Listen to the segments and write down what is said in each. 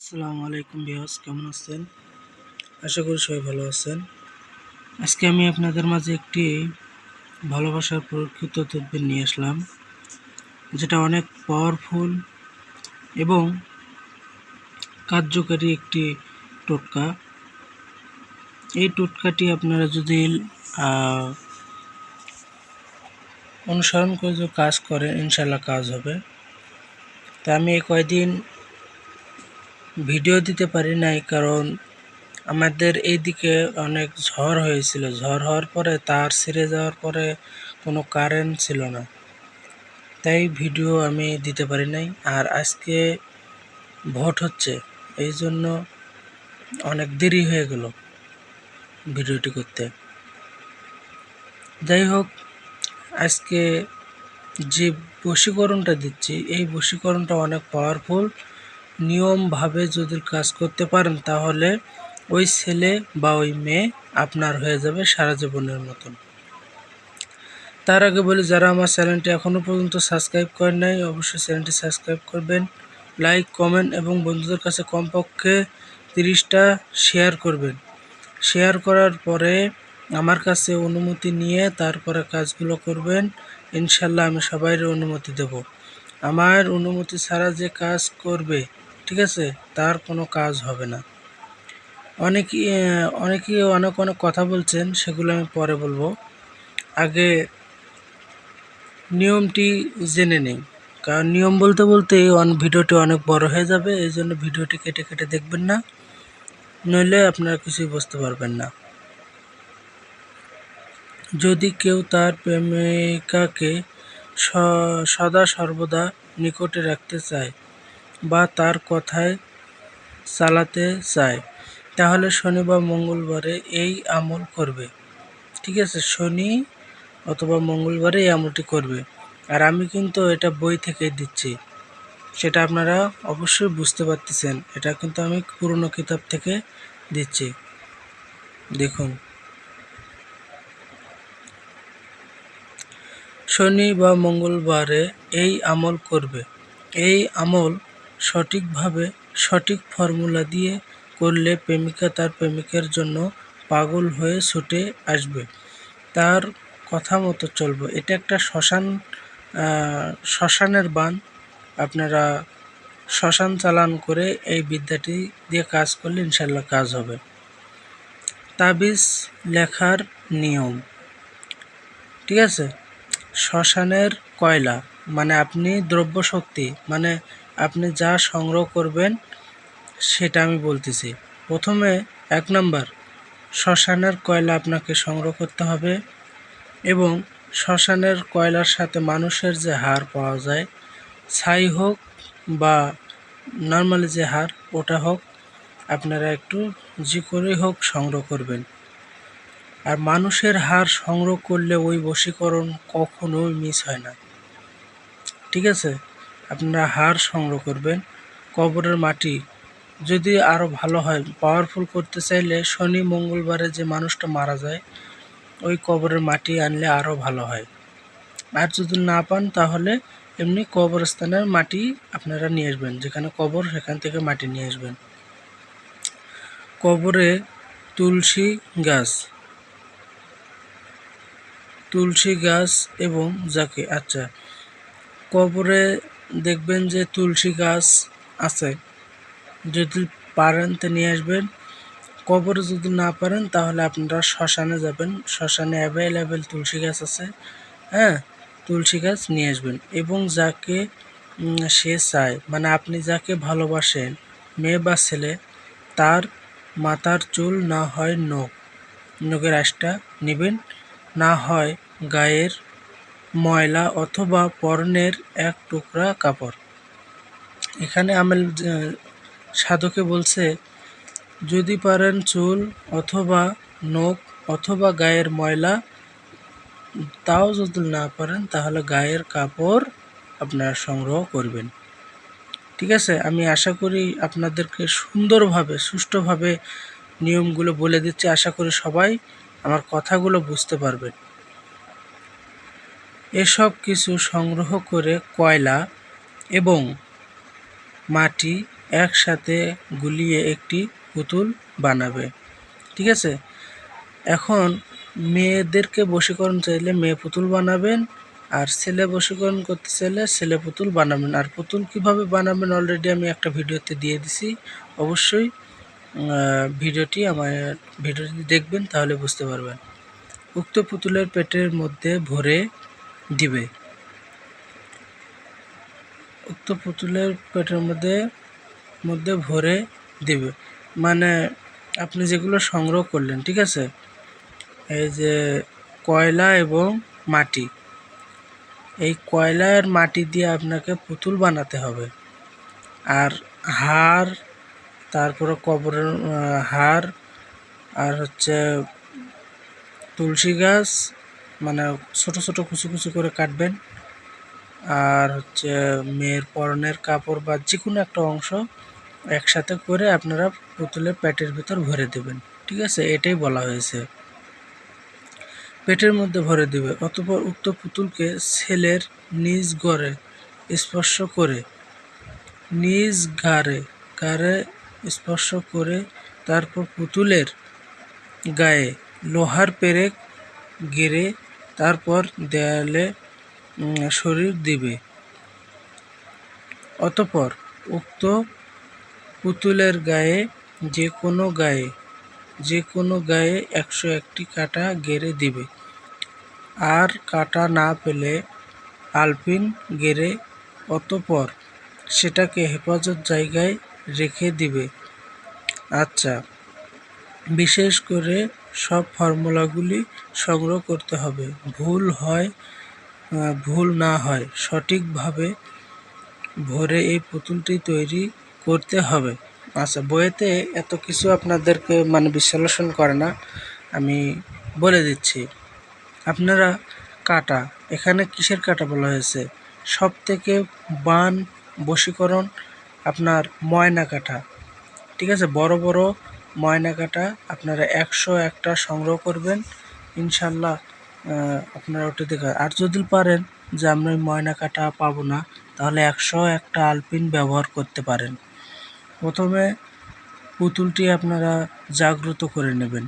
আসসালামু আলাইকুম ভিউয়ার্স, কেমন আছেন? আশা করি সবাই ভালো আছেন। আজকে আমি আপনাদের মাঝে একটি ভালোবাসার প্রকৃত তদবির নিয়ে আসলাম, যেটা অনেক পাওয়ারফুল এবং কার্যকারী একটি টোটকা। এই টোটকাটি আপনারা যদি অনুসরণ করে যদি কাজ করেন, ইনশাল্লাহ কাজ হবে। তা আমি এই কয়দিন ভিডিও দিতে পারি নাই, কারণ আমাদের এইদিকে অনেক ঝড় হয়েছিল। ঝড় হওয়ার পরে তার ছিঁড়ে যাওয়ার পরে কোনো কারেন্ট ছিল না, তাই ভিডিও আমি দিতে পারি নাই। আর আজকে ভোট হচ্ছে, এই জন্য অনেক দেরি হয়ে গেল ভিডিওটি করতে। যাই হোক, আজকে যে বশীকরণটা দিচ্ছি, এই বশীকরণটা অনেক পাওয়ারফুল। নিয়মভাবে যদি কাজ করতে পারেন, তাহলে ওই ছেলে বা ওই মেয়ে আপনার হয়ে যাবে সারা জীবনের মতন। তার আগে বলি, যারা আমার চ্যানেলটি এখনও পর্যন্ত সাবস্ক্রাইব করেন নাই, অবশ্যই চ্যানেলটি সাবস্ক্রাইব করবেন, লাইক, কমেন্ট এবং বন্ধুদের কাছে কমপক্ষে 30টা শেয়ার করবেন। শেয়ার করার পরে আমার কাছে অনুমতি নিয়ে তারপরে কাজগুলো করবেন। ইনশাল্লাহ আমি সবাইয়ের অনুমতি দেব। আমার অনুমতি ছাড়া যে কাজ করবে, ঠিক আছে, তার কোনো কাজ হবে না। অনেকেই অনেক কথা বলছেন, সেগুলো আমি পরে বলবো। আগে নিয়মটি জেনে নেই, কারণ নিয়ম বলতে বলতেই ভিডিওটি অনেক বড় হয়ে যাবে। এই জন্য ভিডিওটি কেটে কেটে দেখবেন না, নইলে আপনারা কিছুই বুঝতে পারবেন না। যদি কেউ তার প্রেমিকাকে সদা সর্বদা নিকটে রাখতে চায় বা তার কথায় চালাতে চায়, তাহলে শনি বা মঙ্গলবারে এই আমল করবে। ঠিক আছে, শনি অথবা মঙ্গলবারে এই আমলটি করবে। আর আমি কিন্তু এটা বই থেকে দিচ্ছি, সেটা আপনারা অবশ্যই বুঝতে পারতেছেন। এটা কিন্তু আমি পুরনো কিতাব থেকে দিচ্ছি। দেখুন, শনি বা মঙ্গলবারে এই আমল করবে। এই আমল সঠিকভাবে সঠিক ফর্মুলা দিয়ে করলে প্রেমিকা তার প্রেমিকের জন্য পাগল হয়ে ছুটে আসবে, তার কথা মতো চলবে। এটা একটা শ্মশানের বান। আপনারা শ্মশান চালান করে এই বিদ্যাটি দিয়ে কাজ করলে ইনশাল্লাহ কাজ হবে। তাবিজ লেখার নিয়ম, ঠিক আছে। শ্মশানের কয়লা মানে আপনি দ্রব্য শক্তি, মানে আপনি যা সংগ্রহ করবেন সেটা আমি বলতেছি। প্রথমে 1 নাম্বার, শ্মশানের কয়লা আপনাকে সংগ্রহ করতে হবে, এবং শ্মশানের কয়লার সাথে মানুষের যে হাড় পাওয়া যায়, ছাই হোক বা নর্মালি যে হাড়, ওটা হোক, আপনারা একটু যে করেই হোক সংগ্রহ করবেন। আর মানুষের হাড় সংগ্রহ করলে ওই বশীকরণ কখনোই মিস হয় না, ঠিক আছে। আপনারা হাড় সংগ্রহ করবেন। কবরের মাটি যদি আরও ভালো হয়, পাওয়ারফুল করতে চাইলে শনি মঙ্গলবারে যে মানুষটা মারা যায়, ওই কবরের মাটি আনলে আরও ভালো হয়। আর যদি না পান, তাহলে এমনি কবরস্থানের মাটি আপনারা নিয়ে আসবেন, যেখানে কবর সেখান থেকে মাটি নিয়ে আসবেন। কবরে তুলসী গাছ এবং যাকে কবরে দেখবেন যে তুলসী গাছ আছে, যদি পারেন তো নিয়ে আসবেন। কবরে যদি না পারেন, তাহলে আপনারা শ্মশানে যাবেন, শ্মশানে অ্যাভেলেবেল তুলসী গাছ আছে, হ্যাঁ, তুলসী গাছ নিয়ে আসবেন। এবং যাকে সে চায়, মানে আপনি যাকে ভালোবাসেন, মেয়ে বা ছেলে, তার মাথার চুল, না হয় নখের আঁশটা নেবেন, না হয় গায়ের ময়লা অথবা পরনের এক টুকরা কাপড়। এখানে সাধকে বলছে, যদি পারেন চুল অথবা নখ অথবা গায়ের ময়লা, তাও যদি না পারেন, তাহলে গায়ের কাপড় আপনারা সংগ্রহ করবেন। ঠিক আছে, আমি আশা করি আপনাদেরকে সুন্দরভাবে সুষ্ঠুভাবে নিয়মগুলো বলে দিচ্ছি। আশা করি সবাই আমার কথাগুলো বুঝতে পারবেন। এসব কিছু সংগ্রহ করে কয়লা এবং মাটি একসাথে গুলিয়ে একটি পুতুল বানাবে। ঠিক আছে? এখন মেয়েদেরকে বশীকরণ চাইলে মেয়ে পুতুল বানাবেন, আর ছেলে বশীকরণ করতে চাইলে ছেলে পুতুল বানাবেন। আর পুতুল কিভাবে বানাবেন অলরেডি আমি একটা ভিডিওতে দিয়ে দিছি। অবশ্যই ভিডিওটি দেখবেন, তাহলে বুঝতে পারবেন। উক্ত পুতুলের পেটের মধ্যে ভরে দিবে। উক্ত পুতুলের পেটের মধ্যে ভরে দিবে মানে আপনি যেগুলো সংগ্রহ করলেন, ঠিক আছে, এই যে কয়লা এবং মাটি, এই কয়লা আর মাটি দিয়ে আপনাকে পুতুল বানাতে হবে। আর হাড়, তারপরে কবরের হাড়, আর হচ্ছে তুলসী গাছ, মানে ছোট ছোট কুচি কুচি করে কাটবেন। আর হচ্ছে মেয়ের পরনের কাপড় বা যে কোনো একটা অংশ একসাথে করে আপনারা পুতুলের পেটের ভিতর ভরে দেবেন। ঠিক আছে, এটাই বলা হয়েছে, পেটের মধ্যে ভরে দিবে। অতঃপর উক্ত পুতুলকে ছেলের নিজ গড়ে স্পর্শ করে, নিজ ঘাড়ে স্পর্শ করে, তারপর পুতুলের গায়ে লোহার পেরেক গেড়ে তারপর দেয়ালে শরীর দিবে। অতঃপর উক্ত পুতুলের গায়ে যে কোনো গায়ে 101টি কাটা গেড়ে দিবে। আর কাটা না পেলে আলপিন গেড়ে অতঃপর সেটাকে হেফাজত জায়গায় রেখে দিবে। আচ্ছা, বিশেষ করে সব ফর্মুলাগুলি সংগ্রহ করতে হবে, ভুল না হয় সঠিকভাবে ভরে এই পুতুলটি তৈরি করতে হবে। আচ্ছা, বইয়েতে এত কিছু আপনাদেরকে বিশ্লেষণ করে না, আমি বলে দিচ্ছি। আপনারা কাটা, এখানে কিসের কাটা বলা হয়েছে? সব থেকে বান বশীকরণ আপনার ময়না কাটা। ঠিক আছে, বড় বড় ময়না কাটা আপনারা 101টা সংগ্রহ করবেন, ইনশাল্লাহ আপনারা ওটা দেখে। আর যদি পারেন যে আমরা ময়না কাটা পাবো না, তাহলে 101টা আলপিন ব্যবহার করতে পারেন। প্রথমে পুতুলটি আপনারা জাগ্রত করে নেবেন।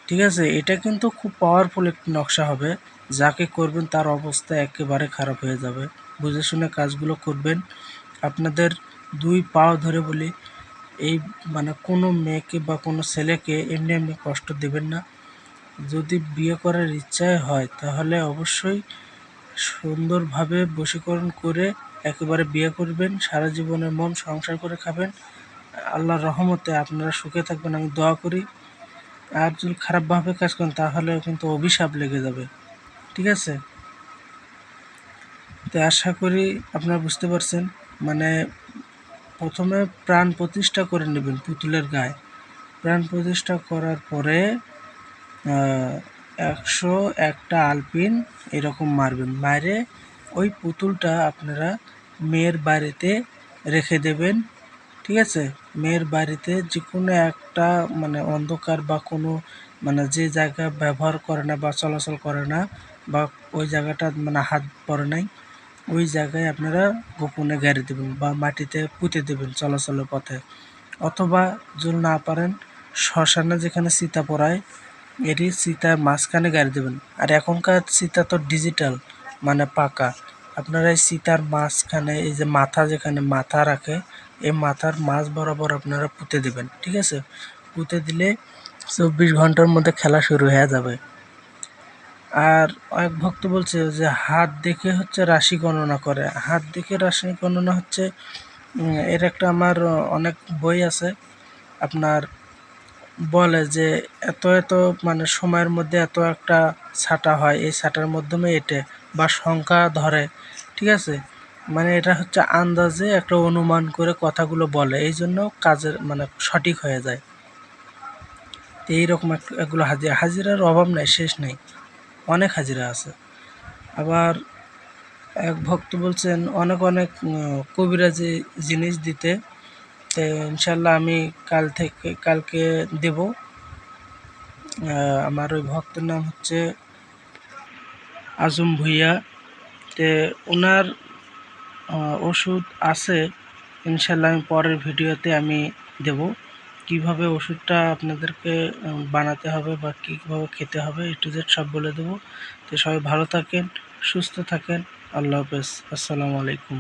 ঠিক আছে, এটা কিন্তু খুব পাওয়ারফুল একটি নকশা হবে, যাকে করবেন তার অবস্থা একেবারে খারাপ হয়ে যাবে। বুঝে শুনে কাজগুলো করবেন। আপনাদের 2 পাও ধরে বলি, এই কোনো মেয়েকে বা কোনো ছেলেকে এমনি এমনি কষ্ট দেবেন না। যদি বিয়ে করার ইচ্ছাই হয় তাহলে অবশ্যই সুন্দরভাবে বশীকরণ করে একেবারে বিয়ে করবেন, সারা জীবনের মন সংসার করে খাবেন। আল্লাহর রহমতে আপনারা সুখে থাকবেন, আমি দোয়া করি। আর যদি খারাপভাবে কাজ করেন তাহলে কিন্তু অভিশাপ লেগে যাবে। ঠিক আছে, তো আশা করি আপনারা বুঝতে পারছেন। প্রথমে প্রাণ প্রতিষ্ঠা করে নেবেন পুতুলের গায়ে। প্রাণ প্রতিষ্ঠা করার পরে 101টা আলপিন এরকম মারবেন। মারে ওই পুতুলটা আপনারা মেয়ের বাড়িতে রেখে দেবেন। ঠিক আছে, মেয়ের বাড়িতে যে কোনো একটা অন্ধকার বা কোনো যে জায়গা ব্যবহার করে না বা চলাচল করে না, বা ওই জায়গাটা হাত পড়ে নাই, ওই জায়গায় আপনারা গোপনে গেড়ে দেবেন বা মাটিতে পুঁতে দেবেন চলাচলের পথে। অথবা যদি না পারেন, শ্মশানে যেখানে চিতা পড়ায় এটি চিতার মাঝখানে গাড়ি দেবেন। আর এখনকার চিতা তো ডিজিটাল, পাকা। আপনারা এই চিতার মাঝখানে, এই যে মাথা, যেখানে মাথা রাখে, এই মাথার মাঝ বরাবর আপনারা পুঁতে দেবেন। ঠিক আছে, পুঁতে দিলে 24 ঘন্টার মধ্যে খেলা শুরু হয়ে যাবে। আর এক ভক্ত বলছে যে হাত দেখে হচ্ছে রাশি গণনা করে। হাত দেখে রাশি গণনা হচ্ছে, এর একটা আমার অনেক বই আছে, আপনার বলে যে এত এত সময়ের মধ্যে এত একটা ছাটা হয়, এই ছাটার মাধ্যমে এটে বা সংখ্যা ধরে। ঠিক আছে, এটা হচ্ছে আন্দাজে একটা অনুমান করে কথাগুলো বলে, এই জন্য কাজের সঠিক হয়ে যায়। তো এইরকম এগুলো হাজিরার অভাব নাই, শেষ নেই, অনেক হাজিরা আছে। আবার এক ভক্ত বলছেন অনেক অনেক কবিরাজি জিনিস দিতে, তো ইনশাল্লাহ আমি কালকে দেব। আমার ওই ভক্তের নাম হচ্ছে আজম ভুইয়া। তে ওনার ওষুধ আছে, ইনশাল্লাহ আমি পরের ভিডিওতে আমি দেব কিভাবে ওষুধটা আপনাদেরকে বানাতে হবে বা কীভাবে খেতে হবে, A to Z সব বলে দেবো। তো সবাই ভালো থাকেন, সুস্থ থাকেন। আল্লাহ হাফেজ। আসসালামু আলাইকুম।